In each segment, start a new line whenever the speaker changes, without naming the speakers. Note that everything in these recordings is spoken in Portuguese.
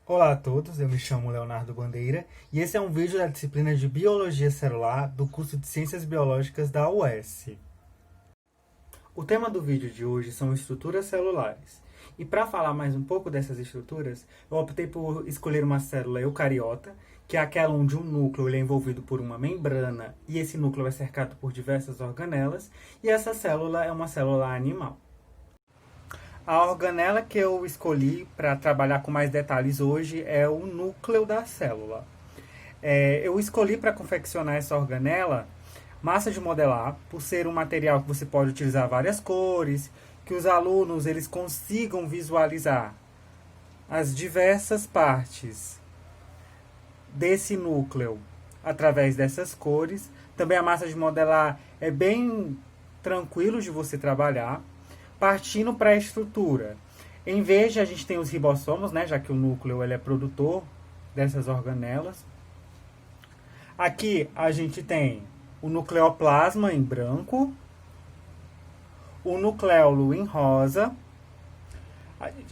Olá a todos, eu me chamo Leonardo Bandeira e esse é um vídeo da disciplina de Biologia Celular do curso de Ciências Biológicas da UES. O tema do vídeo de hoje são estruturas celulares. E para falar mais um pouco dessas estruturas, eu optei por escolher uma célula eucariota, que é aquela onde um núcleo ele é envolvido por uma membrana e esse núcleo é cercado por diversas organelas, e essa célula é uma célula animal. A organela que eu escolhi para trabalhar com mais detalhes hoje é o núcleo da célula. Eu escolhi para confeccionar essa organela massa de modelar, por ser um material que você pode utilizar várias cores, que os alunos eles consigam visualizar as diversas partes desse núcleo através dessas cores. Também a massa de modelar é bem tranquilo de você trabalhar. Partindo para a estrutura, em vez de a gente tem os ribossomos, né, já que o núcleo ele é produtor dessas organelas. Aqui a gente tem o nucleoplasma em branco, o nucleolo em rosa.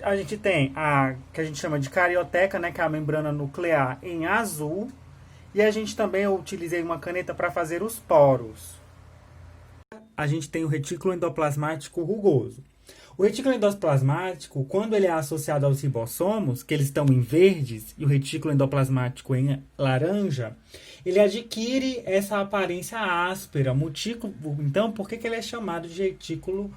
A gente tem a que a gente chama de carioteca, né, que é a membrana nuclear, em azul. E a gente também utilizei uma caneta para fazer os poros. A gente tem o retículo endoplasmático rugoso. O retículo endoplasmático, quando ele é associado aos ribossomos, que eles estão em verdes, e o retículo endoplasmático em laranja, ele adquire essa aparência áspera, motivo. Então, por que ele é chamado de retículo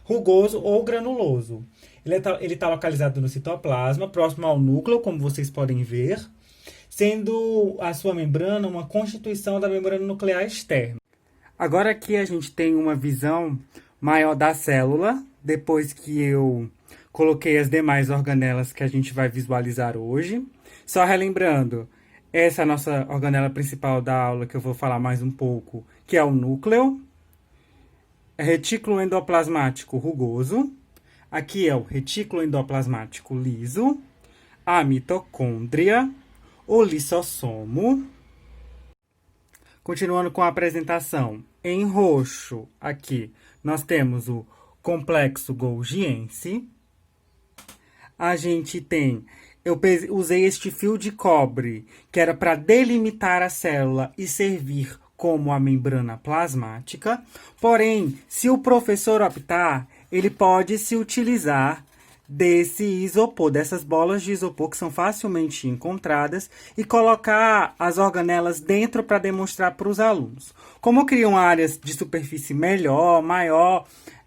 rugoso ou granuloso? Ele está localizado no citoplasma, próximo ao núcleo, como vocês podem ver, sendo a sua membrana uma constituição da membrana nuclear externa. Agora aqui a gente tem uma visão maior da célula, depois que eu coloquei as demais organelas que a gente vai visualizar hoje. Só relembrando, essa é a nossa organela principal da aula, que eu vou falar mais um pouco, que é o núcleo. É retículo endoplasmático rugoso. Aqui é o retículo endoplasmático liso, a mitocôndria, o lissossomo. Continuando com a apresentação, em roxo, aqui, nós temos o complexo golgiense. A gente tem, eu usei este fio de cobre, que era para delimitar a célula e servir como a membrana plasmática. Porém, se o professor optar, ele pode se utilizar desse isopor, dessas bolas de isopor que são facilmente encontradas, e colocar as organelas dentro para demonstrar para os alunos. Como eu queria uma área de superfície maior,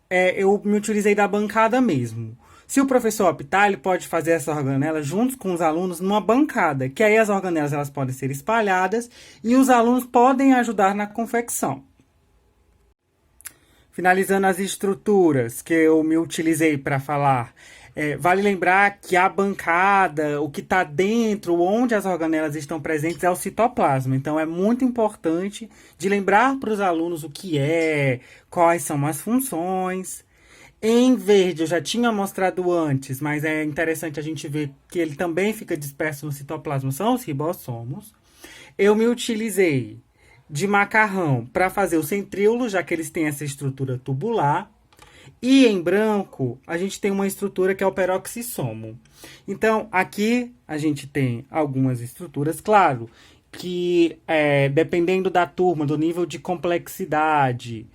eu me utilizei da bancada mesmo. Se o professor optar, ele pode fazer essa organela juntos com os alunos numa bancada, que aí as organelas elas podem ser espalhadas e os alunos podem ajudar na confecção. Finalizando as estruturas que eu me utilizei para falar, vale lembrar que a bancada, o que está dentro, onde as organelas estão presentes, é o citoplasma. Então, é muito importante de lembrar para os alunos o que é, quais são as funções. Em verde, eu já tinha mostrado antes, mas é interessante a gente ver que ele também fica disperso no citoplasma, são os ribossomos. Eu me utilizei de macarrão para fazer o centríolo, já que eles têm essa estrutura tubular. E em branco, a gente tem uma estrutura que é o peroxissomo. Então, aqui a gente tem algumas estruturas, claro, que dependendo da turma, do nível de complexidade,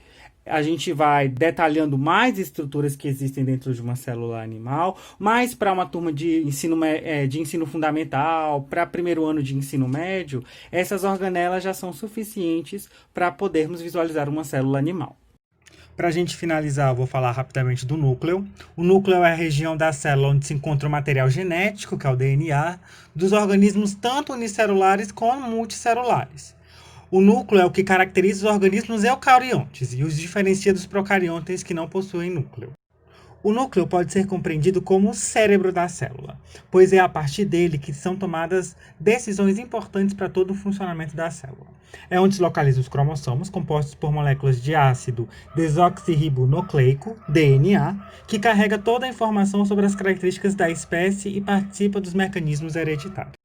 a gente vai detalhando mais estruturas que existem dentro de uma célula animal, mas para uma turma de ensino fundamental, para primeiro ano de ensino médio, essas organelas já são suficientes para podermos visualizar uma célula animal. Para a gente finalizar, eu vou falar rapidamente do núcleo. O núcleo é a região da célula onde se encontra o material genético, que é o DNA, dos organismos tanto unicelulares como multicelulares. O núcleo é o que caracteriza os organismos eucariontes e os diferencia dos procariontes que não possuem núcleo. O núcleo pode ser compreendido como o cérebro da célula, pois é a partir dele que são tomadas decisões importantes para todo o funcionamento da célula. É onde se localizam os cromossomos, compostos por moléculas de ácido desoxirribonucleico, DNA, que carrega toda a informação sobre as características da espécie e participa dos mecanismos hereditários.